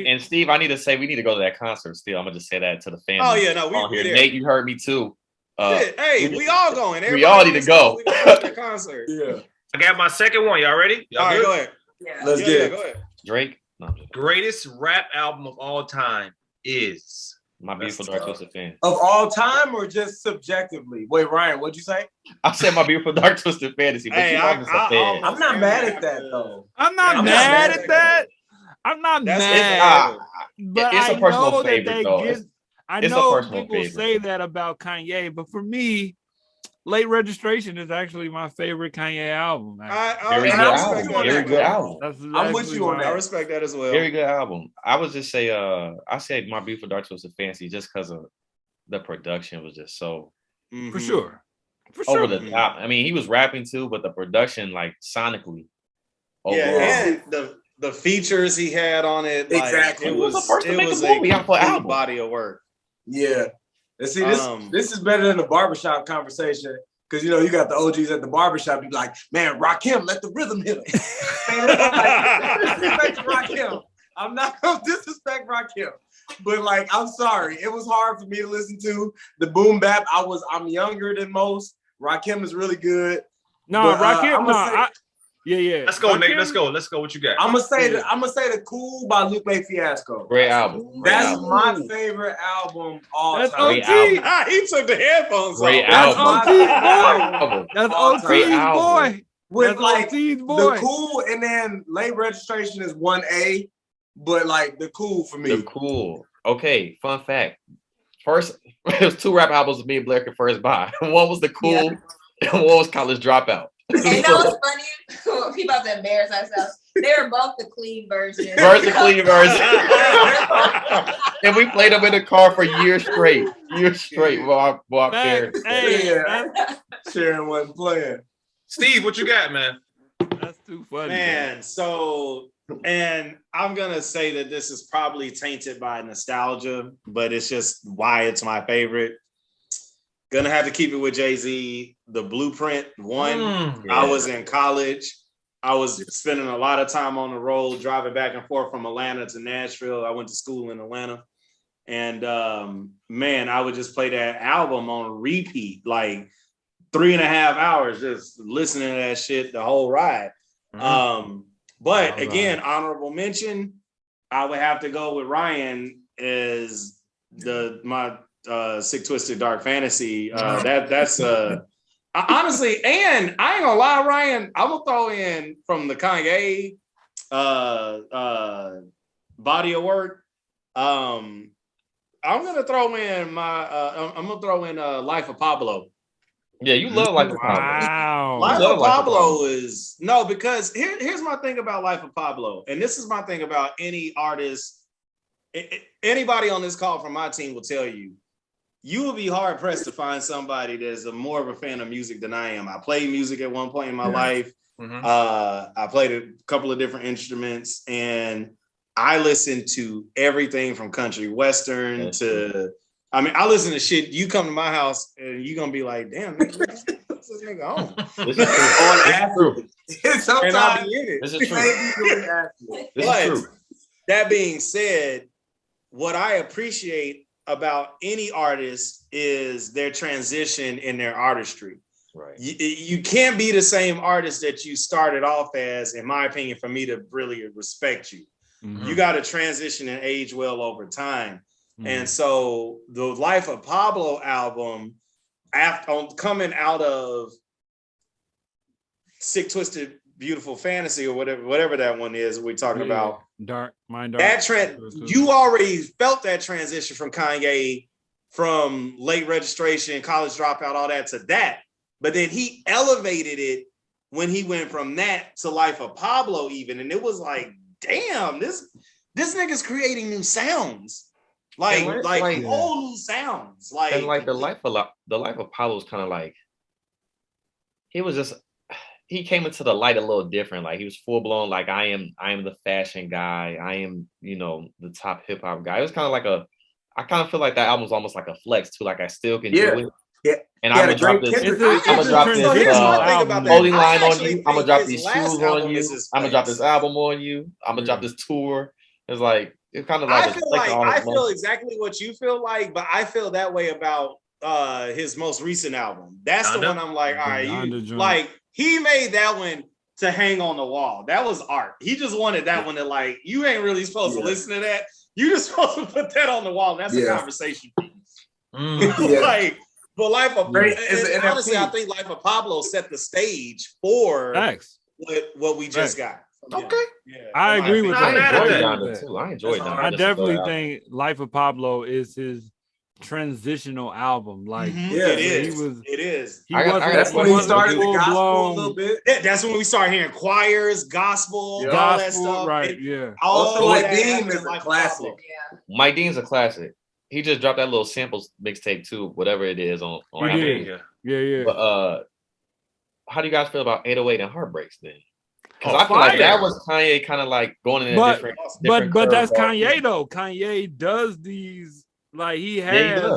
And Steve, I need to say we need to go to that concert. Steve, I'm gonna just say that to the fans. Oh yeah, no, we there. Nate, you heard me too. We all going. We all need to go. We go to the concert. Yeah. I got my second one. Y'all ready? All right, go ahead. Yeah. Let's get it. Go ahead. Drake. No, greatest rap album of all time is My Beautiful Dark Twisted Fantasy. Of all time or just subjectively? Wait, Ryan, what'd you say? I said My Beautiful Dark Twisted Fantasy. But I'm not mad at that though. I'm not mad at that. I'm not mad. But it's a personal favorite though. I know people say that about Kanye, but for me, Late Registration is actually my favorite Kanye album. Very good album. I'm with you on that. I respect that as well. Very good album. I would just say, I say My Beautiful Dark Twisted Fantasy just because of the production was just so for sure over the top. I mean, he was rapping too, but the production, like sonically, and the features he had on it, exactly. Like, it was the first to make a movie off an album body of work. Yeah. And see, this is better than the barbershop conversation because, you know, you got the OGs at the barbershop. You be like, man, Rakim, let the rhythm hit him. Disrespect Rakim. I'm not going to disrespect Rakim. But, like, I'm sorry. It was hard for me to listen to. The boom bap, I'm younger than most. Rakim is really good. No, Rakim, yeah. Let's go, Nate. Let's go. What you got? I'm gonna say the Cool by Lupe Fiasco. Great album. That's my favorite album all time. Great album. He took the headphones off. That's OT's boy. With like the Cool, and then Late Registration is 1A, but like the Cool for me. The Cool. Okay, fun fact. First, it was 2 rap albums me and Blair could first buy. One was the Cool, and one was College Dropout. And you know what's funny? We about to embarrass ourselves. They were both the clean version. And we played them in the car for years straight. While our parents. Sharon wasn't playing. Steve, what you got, man? That's too funny. Man, so, and I'm going to say that this is probably tainted by nostalgia, but it's just why it's my favorite. Gonna have to keep it with Jay-Z. The Blueprint one. I was in college. I was spending a lot of time on the road, driving back and forth from Atlanta to Nashville. I went to school in Atlanta. And man, I would just play that album on repeat, like 3.5 hours, just listening to that shit the whole ride. But again, honorable mention, I would have to go with Ryan as my Sick Twisted Dark Fantasy. That's honestly, and I ain't gonna lie, Ryan, I'm gonna throw in from the Kanye body of work. I'm gonna throw in Life of Pablo. Yeah, you love Life of Pablo. Wow. Life of Pablo is because here's my thing about Life of Pablo, and this is my thing about any artist anybody on this call from my team will tell you, you will be hard pressed to find somebody that's more of a fan of music than I am. I played music at one point in my life. Mm-hmm. I played a couple of different instruments, and I listen to everything from country western to, I mean, I listen to shit. You come to my house and you're gonna be like, damn, what's this nigga on? This is true. And I'll be in it. This is true. But that being said, what I appreciate about any artist is their transition in their artistry. Right. You can't be the same artist that you started off as, in my opinion, for me to really respect you. Mm-hmm. You got to transition and age well over time. Mm-hmm. And so the Life of Pablo album, after coming out of Sick, Twisted, Beautiful Fantasy, or whatever that one is we're talking about. Dark. That you already felt that transition from Kanye, from Late Registration, College Dropout, all that to that. But then he elevated it when he went from that to Life of Pablo even. And it was like, damn, this nigga's creating new sounds. Like whole new sounds. Like, and like the life of Pablo is kind of like, he came into the light a little different. Like he was full blown, like I am the fashion guy. I am, the top hip hop guy. It was kind of like I kind of feel like that album's almost like a flex too. Like I still can do it. Yeah. And I'm gonna drop this. Holding line on you. I'm gonna drop these shoes on you. I'm gonna drop this album on you. I'm gonna drop this tour. It's like it's kind of like I feel exactly what you feel like, but I feel that way about his most recent album. That's the one I'm like, all right, like he made that one to hang on the wall. That was art. He just wanted that one to like, you ain't really supposed to listen to that. You just supposed to put that on the wall. And that's a conversation piece. Like. But Life of honestly, I think Life of Pablo set the stage for what we just got. Okay. Yeah. I agree with that. I enjoyed that. I definitely think Life of Pablo is his transitional album. Like, it is. That's when he started the gospel a little bit. That's when we start hearing choirs, gospel, all that stuff. Right. Also, Mike Dean is a classic. Mike Dean's a classic. He just dropped that little samples mixtape too, whatever it is on Apple. Yeah. But how do you guys feel about 808 and Heartbreaks then? Because I feel like that was Kanye kind of like going in a different but that's Kanye though. Kanye does these, like he has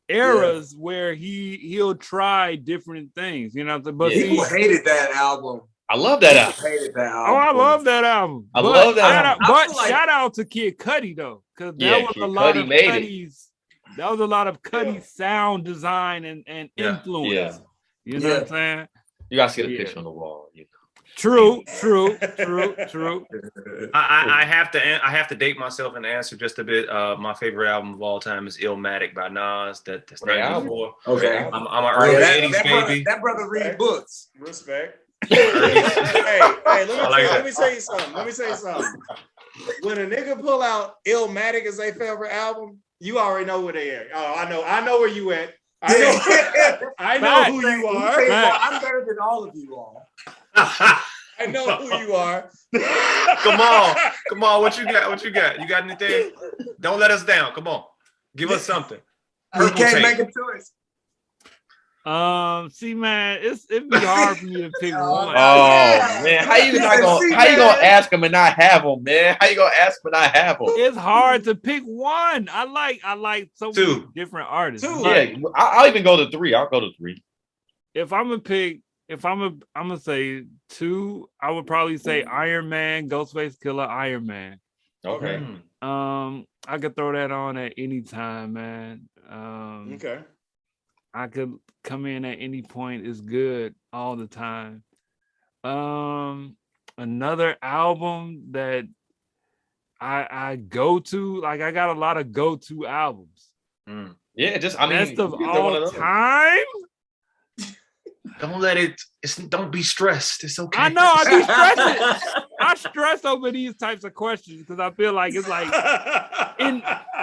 eras where he'll try different things, But people hated that album. I love that album. Hated that album. Oh, I love that album. I love that album. But shout out to Kid Cudi though, because that was a lot of Cudi's. That was a lot of Cudi's sound design and influence. Yeah. You know what I'm saying? You gotta see the picture on the wall. True. I have to date myself and answer just a bit. My favorite album of all time is Illmatic by Nas. That's 94. Okay. I'm an early 80s baby. That brother read books. Respect. Let me say something. When a nigga pull out Illmatic as their favorite album, you already know where they are. Oh, I know where you at. I know who you are. I'm better than all of you all. I know who you are. Come on. What you got? You got anything? Don't let us down. Come on. Give us something. You can't make a choice. See, man, it'd be hard for me to pick one. Oh man, how you gonna ask him and not have him, man? How you gonna ask him and not have him? It's hard to pick one. I like so many different artists. I'll even go to 3. I'll go to 3. If I'm gonna say 2, I would probably say Iron Man, Ghostface Killer, Iron Man. Okay. I could throw that on at any time, man. Okay. I could come in at any point. It's good all the time. Another album that I go to, like I got a lot of go-to albums. Yeah, best of all time. Don't let it. Don't be stressed. It's okay. I know. I be stressing. I stress over these types of questions because I feel like it's like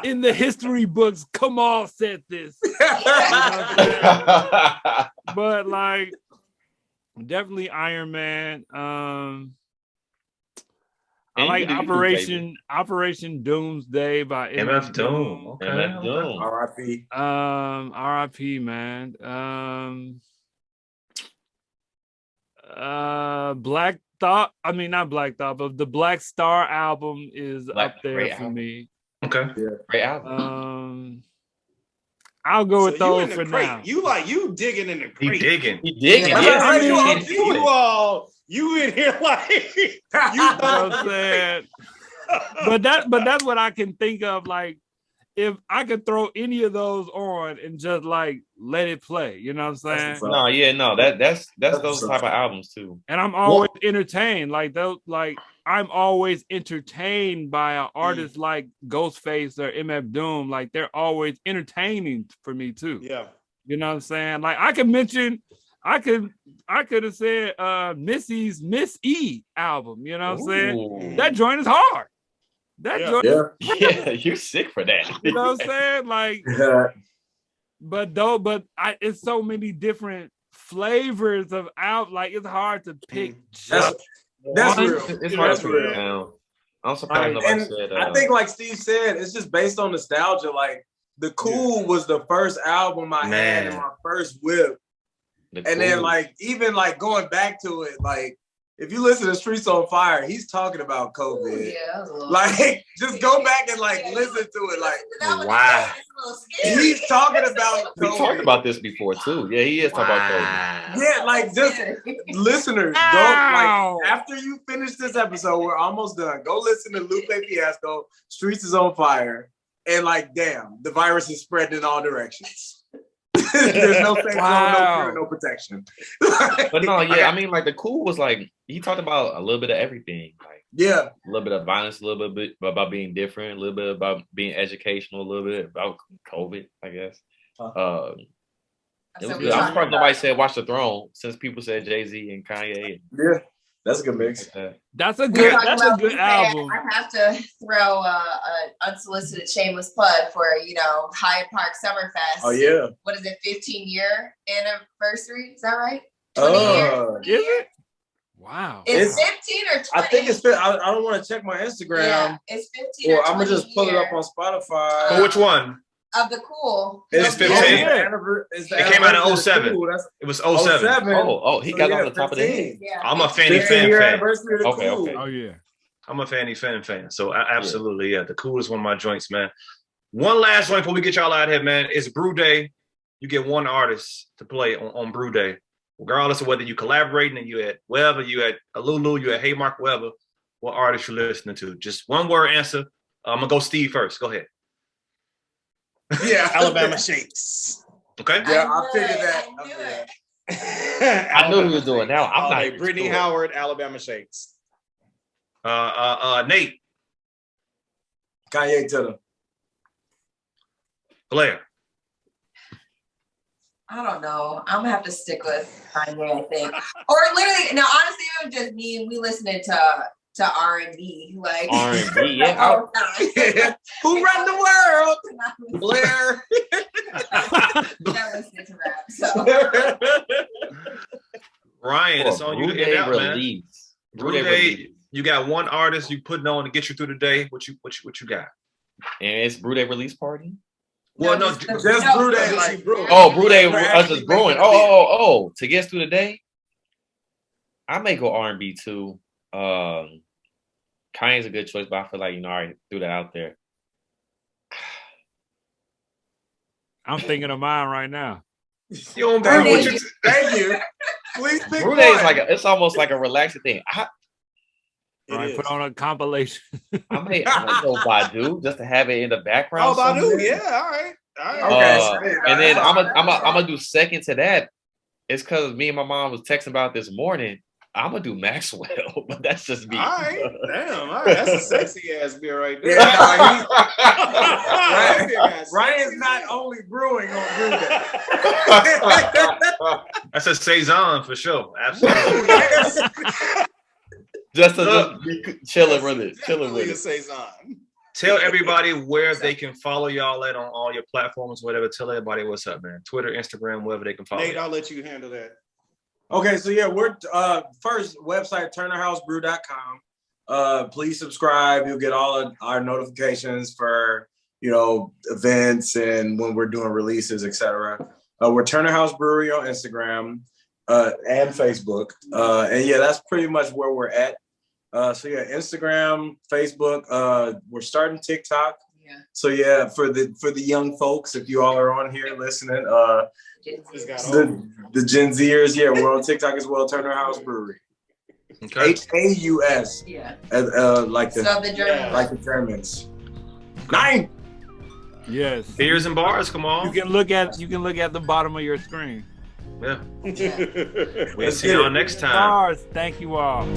in the history books. Kamal said this, but like definitely Iron Man. I like Operation Doomsday by MF Doom. Okay. MF Doom. R.I.P. R.I.P. man. Black Thought. I mean, not Black Thought, but the Black Star album is up there for me. Okay. Yeah. Great album. I'll go with those for now. You digging in the crate. He digging. You in here like you know what I'm saying? But that's what I can think of. Like, if I could throw any of those on and just like let it play, you know what I'm saying? That's those type of albums too. And I'm always entertained. Like I'm always entertained by an artist like Ghostface or MF Doom. Like they're always entertaining for me too. Yeah. You know what I'm saying? Like I could have said Missy's Miss E album, you know what I'm saying? That joint is hard. You're sick for that. You know what I'm saying? Like, but it's so many different flavors of out. Like it's hard to pick. That's real. It's hard to put it down. I'm surprised nobody said. I think, like Steve said, it's just based on nostalgia. Like The Cool was the first album I had in my first whip, and then like even like going back to it, like. If you listen to Streets on Fire, he's talking about COVID. Like, just go back and like listen to it. Like, wow, he's talking about. We talked about this before too. Yeah, he is talking about COVID. Yeah, like just listeners, don't like after you finish this episode, we're almost done. Go listen to Lupe Fiasco. Streets is on Fire, and like, damn, the virus is spreading in all directions. There's no safe zone, no cure, no protection. But no, yeah, I mean, like The Cool was like he talked about a little bit of everything, like a little bit of violence, a little bit about being different, a little bit about being educational, a little bit about COVID, I guess. It was good. I'm surprised nobody said Watch the Throne since people said Jay-Z and Kanye. Yeah. That's a good mix. That's a good album. I have to throw an unsolicited shameless plug for, Hyde Park Summerfest. Oh, yeah. What is it, 15-year anniversary? Is that right? 20 years? Is it? Wow. It's 15 or 20? I think it's, I don't want to check my Instagram. Yeah, it's 15 or 20 I'm going to just pull it up on Spotify. So which one? Of The Cool. It's 15. It came out in 07. It was 07. Oh, he got on the top of the head. Yeah. I'm a Fanny fan. Okay. Oh, yeah. I'm a Fanny fan. So absolutely, yeah. The Cool is one of my joints, man. One last joint before we get y'all out here, man. It's Brew Day. You get one artist to play on Brew Day. Regardless of whether you collaborating and you at wherever, you at Lulu, you at Haymark, wherever, what artist you're listening to. Just one word answer. I'm going to go Steve first. Go ahead. Yeah, Alabama Shakes. Okay. Yeah, I figured that. I knew he was doing that. I'm not Brittany Howard, Alabama Shakes. Nate. Kanye Tiller. Blair. I don't know. I'm gonna have to stick with Kanye, I think. Or literally, no, honestly, it was just me and we listening to R&B, like R&B, yeah. Who run the world? Blair. Not listening to rap. So. Ryan, it's on you to end out, man. Brew Day, you got one artist you putting on to get you through the day. What you got? And it's Brew Day release party. Well, no, just Brew Day, like Brew Day, us just brewing. Oh, to get us through the day. I may go R&B too. Kanye's a good choice, but I feel like, I already threw that out there. I'm thinking of mine right now. Thank you. Please pick Brew Day is it's almost like a relaxing thing. Put on a compilation. I may go Badu just to have it in the background. Oh, Badu, yeah, all right. Okay. And then I'm gonna do second to that. It's because me and my mom was texting about this morning. I'm gonna do Maxwell, but that's just me. All right, damn, all right. That's a sexy ass beer right there. Ryan's not only brewing on Brew Day. That's a saison for sure. Absolutely. just be chilling with it. Chilling with it. Saison. Tell everybody where they can follow y'all at on all your platforms, whatever. Tell everybody what's up, man. Twitter, Instagram, wherever they can follow. Nate, I'll let you handle that. Okay, so yeah, we're first website turnerhausbrew.com. please subscribe. You'll get all of our notifications for, you know, events and when we're doing releases, etc. We're Turner Haus Brewery on Instagram and Facebook. And yeah, that's pretty much where we're at. So yeah, Instagram, Facebook. We're starting TikTok. Yeah. So yeah, for the young folks, if you all are on here listening, the Gen Zers, yeah, we're on TikTok as well. Turner Haus Brewery. Okay. HAUS. Yeah. Like the Germans. Like the Germans. 9. Yes. Beers and bars. Come on. You can look at the bottom of your screen. Yeah. We'll see y'all next time. Bars. Thank you all.